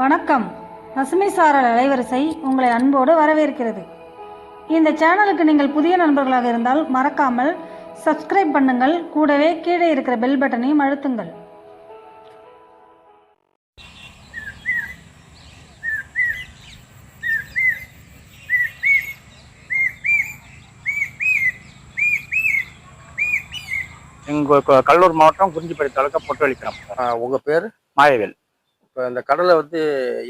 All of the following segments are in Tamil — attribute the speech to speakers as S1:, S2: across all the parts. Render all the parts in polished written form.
S1: வணக்கம். பசுமை சாரல் அலைவரிசை உங்களை அன்போடு வரவேற்கிறது. இந்த சேனலுக்கு நீங்கள் புதிய நண்பர்களாக இருந்தால் மறக்காமல் சப்ஸ்கிரைப் பண்ணுங்கள். கூடவே கீழே இருக்கிற பெல் பட்டனையும் அழுத்துங்கள்.
S2: எங்கள் கடலூர் மாவட்டம் குறிஞ்சிப்பேட்டை தாலுக்கா பொட்டுவெளிக்கிறோம்.
S3: உங்கள் பேர்?
S2: மாயவேல்.
S3: இப்போ இந்த கடலை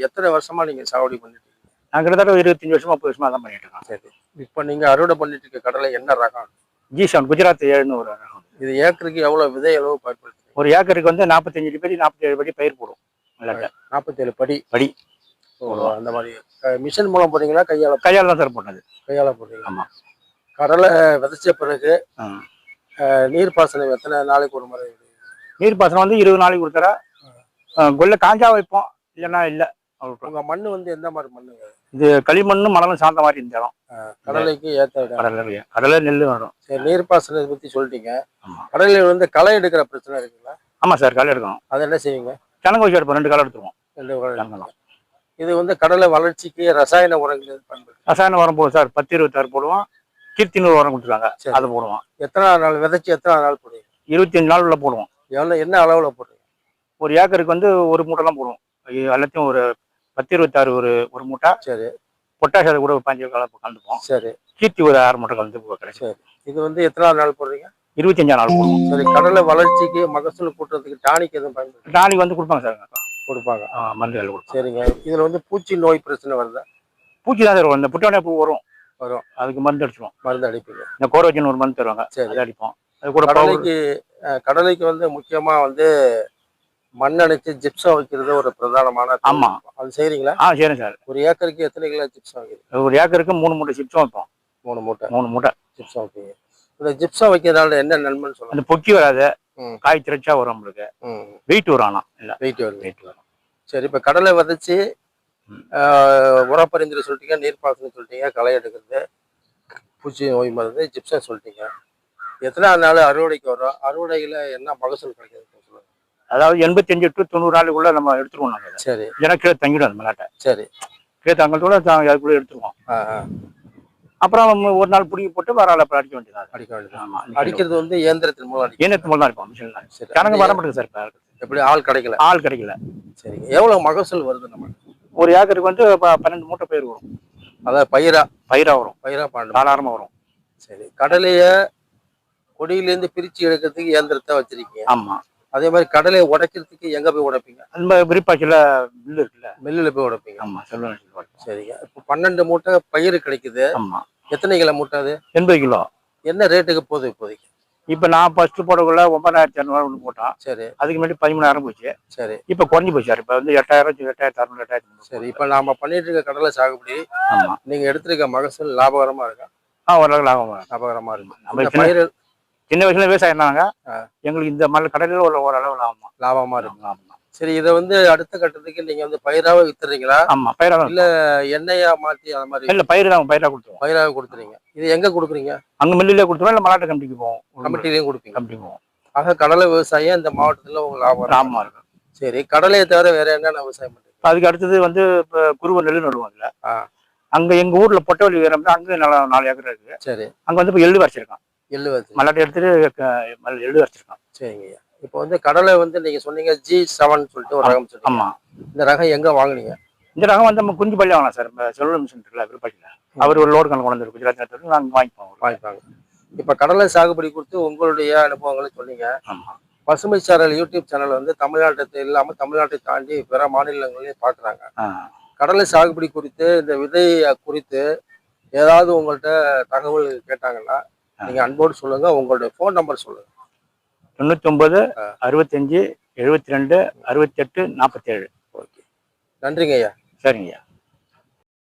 S3: எத்தனை வருஷமாக நீங்கள் சாகுபடி பண்ணிட்டு இருக்கீங்க?
S2: நான் கிட்டத்தட்ட 25 வருஷமா 30 வருஷமா தான் பண்ணிட்டு இருக்கேன்.
S3: சரி, இப்போ நீங்கள் அறுவடை பண்ணிட்டு இருக்க கடலை என்ன ரகம்?
S2: G7 குஜராத் 7 ஒரு ரகம்.
S3: இது ஏக்கருக்கு எவ்வளோ விதை அளவு பயன்படுத்துங்க?
S2: ஒரு ஏக்கருக்கு 45 படி 47 படி பயிர் போடும்.
S3: 47 படி
S2: படி.
S3: அந்த மாதிரி மிஷின் மூலம் போடுறீங்களா
S2: கையால் தான் சார் போட்டது.
S3: கையால் போடுறீங்க?
S2: ஆமாம்.
S3: கடலை விதைச்ச பிறகு நீர்ப்பாசனம் எத்தனை நாளைக்கு ஒரு முறை?
S2: நீர்ப்பாசனம் 20 நாளைக்கு ஒரு தடவை. கொல்ல காஞ்சா வைப்போம், இல்லைன்னா இல்லை.
S3: உங்கள் மண் எந்த மாதிரி மண்ணுங்க?
S2: இது களிமண்ணும் மணலும் சார்ந்த மாதிரி இந்த இடம்.
S3: கடலைக்கு ஏற்ற
S2: கடலை நெல் வரும்.
S3: சரி, நீர்ப்பாசனத்தை பற்றி சொல்லிட்டீங்க. கடலையில் களை எடுக்கிற பிரச்சனை இருக்குங்களா?
S2: ஆமாம் சார், களை எடுக்கணும்.
S3: அதை என்ன செய்வீங்க?
S2: கிழங்கு வச்சு எடுப்போம். 2 களை எடுத்துருவோம்.
S3: 2 களை. இது கடலை வளர்ச்சிக்கு ரசாயன உரங்கள் பயன்படுத்தும்.
S2: ரசாயன உரம் போடுவோம் சார். 10-26 போடுவோம். கீர்த்தினூர் உரம் கொடுத்துருக்காங்க, அதை போடுவோம்.
S3: எத்தனை நாள் விதைச்சி எத்தனை நாள் போடுவீங்க?
S2: 25 நாள் உள்ள போடுவோம்.
S3: என்ன அளவில் போடுறீங்க?
S2: ஒரு ஏக்கருக்கு ஒரு மூட்டை தான் போடுவோம். எல்லாத்தையும் ஒரு 10-26 ஒரு மூட்டை.
S3: சரி.
S2: பொட்டாஷ் அதை கூட 5 கலந்துப்போம்.
S3: சரி.
S2: கீர்த்தி ஒரு 6 மூட்டை கலந்து கிடைக்கும்.
S3: சரி. இது எத்தனை நாள் போடுறீங்க?
S2: 25 நாள் போடுவோம்.
S3: சரி, கடலை வளர்ச்சிக்கு மகசூல் கூட்டுறதுக்கு டானிக் எதுவும் பயன்படுத்து?
S2: டானிக் கொடுப்பாங்க சார்.
S3: கொடுப்பாங்க.
S2: மருந்துகள் கொடுப்பாங்க.
S3: சரிங்க. இதுல பூச்சி நோய் பிரச்சனை வருதா?
S2: பூச்சி தான் சார். இந்த புட்டோனே பூ வரும். அதுக்கு மருந்து அடிச்சிடுவோம்.
S3: மருந்து அடிப்பீங்க?
S2: இந்த கோரோஜன் ஒரு மருந்து தருவாங்க.
S3: சரி,
S2: அதை அடிப்போம். அது கூட
S3: கடலைக்கு முக்கியமா மண் அணைச்சு ஜிப்சம் வைக்கிறது ஒரு பிரதானமான.
S2: ஆமா,
S3: அது செய்றீங்களா?
S2: சரி சார்.
S3: ஒரு ஏக்கருக்கு எத்தனை கிலோ ஜிப்சம் வைக்கிறீங்க?
S2: ஒரு ஏக்கருக்கு 3 மூட்டை ஜிப்சம் வைப்போம்.
S3: 3 மூட்டை
S2: ஜிப்சம் வைப்பீங்க.
S3: இந்த ஜிப்சம் வைக்கிறதால என்ன நன்மைன்னு சொல்லுங்க?
S2: அந்த பொக்கி வராது, காய் திரைச்சா வரும். நம்மளுக்கு வெயிட் வரும். ஆனா இல்ல, வெயிட் வரும்.
S3: சரி, இப்ப கடலை விதைச்சு உரப்பரிந்துரை சொல்லிட்டீங்க, நீர்ப்பாசனம் சொல்லிட்டீங்க, களை எடுக்கிறது, பூச்சி நோய் மருந்து, ஜிப்சம் சொல்லிட்டீங்க. எத்தனை நாள் அறுவடைக்கு வரும்? அறுவடையில என்ன மகசூல் கிடைக்கிறது சொல்லுங்க.
S2: அதாவது 85 to 90 நாளுக்குள்ள நம்ம எடுத்துருவோம். நாங்கள்
S3: சரி.
S2: ஏன்னா கீழே தங்கிடும் அந்த மலாட்டை.
S3: சரி.
S2: கீழே தங்கத்தோட அதுக்குள்ள எடுத்துருவோம். அப்புறம் ஒரு நாள் பிடிங்கி போட்டு வர அடிக்க வேண்டியது.
S3: அடிக்க வேண்டியது. அடிக்கிறது இயந்திரத்தின் மூலம்
S2: இயந்திரத்தின் மூலம் தான் அடிப்போம். மிஷின்ல. சரி. கணக்கு வர மாட்டேங்குது சார்.
S3: எப்படி ஆள் கிடைக்கல? சரி. எவ்வளவு மகசூல் வருது நம்ம?
S2: ஒரு ஏக்கருக்கு 12 மூட்டை பயிர் வரும்.
S3: அதாவது பயிரா வரும்.
S2: 12 தாராளமா வரும்.
S3: சரி. கடலைய கொடியிலேருந்து பிரிச்சு எடுக்கிறதுக்கு இயந்திரத்தை வச்சிருக்கீங்க.
S2: ஆமா.
S3: அதே மாதிரி கடலையை உடைக்கிறதுக்கு எங்க போய் உடைப்பீங்க?
S2: அந்த விரிப்பாச்சில மில்லு இருக்குல்ல,
S3: மில்லுல போய் உடைப்பீங்க.
S2: ஆமா, சொல்லுங்க.
S3: சரிங்க. இப்போ 12 மூட்டை பயிர் கிடைக்குது.
S2: ஆமா.
S3: எத்தனை கிலோ மூட்டை அது?
S2: 80 கிலோ. என்ன
S3: ரேட்டுக்கு போகுது இப்போதைக்கு?
S2: இப்ப நான் ஃபர்ஸ்ட் போடக்குள்ள 9,200 ஒன்று போட்டான்.
S3: சரி.
S2: அதுக்கு முன்னாடி 13,000 போச்சு.
S3: சரி.
S2: இப்ப குறைஞ்சு போச்சு சார். இப்ப 8,000, 8,600, 8,000.
S3: சரி. இப்ப நாம பண்ணிட்டு இருக்க கடலை சாகுபடி,
S2: ஆமா,
S3: நீங்க எடுத்திருக்க மகசூல் லாபகரமா இருக்கா?
S2: ஓரளவு லாபகரமா இருக்கு. நம்ம சின்ன வயசுல விவசாயம் இருந்தாங்க. எங்களுக்கு இந்த மலை கடலில் ஓரளவு
S3: லாபமா இருக்கு. சரி. இதை அடுத்த கட்டத்துக்கு நீங்க பயிராவே வித்துறீங்களா?
S2: ஆமா, பயிராக.
S3: இல்ல எண்ணெயா மாத்தி அந்த மாதிரி?
S2: இல்ல, பயிராக கொடுத்துருவோம்.
S3: பயிராக கொடுத்துறீங்க. இது எங்க கொடுக்குறீங்க?
S2: அங்க மில்லிலே கொடுத்துருவோம். இல்ல மலாட்டை கமிட்டிக்கு போவோம்.
S3: கமிட்டிலையும் கொடுப்பீங்க?
S2: கமிட்டி போவோம்.
S3: ஆக கடலை விவசாயம் இந்த மாவட்டத்துல உங்களுக்கு லாபமா இருக்கும். சரி. கடலையை தவிர வேற என்னென்ன விவசாயம் பண்றீங்க?
S2: அதுக்கு அடுத்தது குருவ நெல் நடுவாங்கல்ல. அங்க எங்க ஊர்ல பொட்டவெளி வேற அங்க 4 ஏக்கர் இருக்கு.
S3: சரி.
S2: அங்க இப்ப எள்ளு வச்சிருக்கான். மல்லாட்டை எடுத்துட்டு எள்ளு வச்சிருக்கான்.
S3: சரிங்க. இப்போ கடலை நீங்க சொன்னீங்க G7 சொல்லிட்டு ஒரு ரகம் சொன்னீங்க.
S2: ஆமா.
S3: இந்த ரகம் எங்க வாங்குனீங்க?
S2: இந்த ரகம் நம்ம குஞ்சு பள்ளி வாங்கலாம் சார். செல்வ மிஷன் இருக்குல்ல, விருப்பாச்சில. அவர் ஒரு லோடு கணக்கு கொண்டு வந்து குஜராத் நாங்கள் வாங்கிப்பாங்க.
S3: இப்ப கடலை சாகுபடி குறித்து உங்களுடைய அனுபவங்களை சொன்னீங்க.
S2: ஆமா.
S3: பசுமை சாரல் யூடியூப் சேனல் தமிழ்நாட்டை இல்லாம தமிழ்நாட்டை தாண்டி பிற மாநிலங்களையும் பாக்குறாங்க. கடலை சாகுபடி குறித்து இந்த விதை குறித்து ஏதாவது உங்கள்கிட்ட தகவல் கேட்டாங்கன்னா நீங்க அன்போடு சொல்லுங்க. உங்களுடைய போன் நம்பர் சொல்லுங்க.
S2: 99 65 72 68 47.
S3: ஓகே. நன்றிங்க ஐயா.
S2: சரிங்க ஐயா.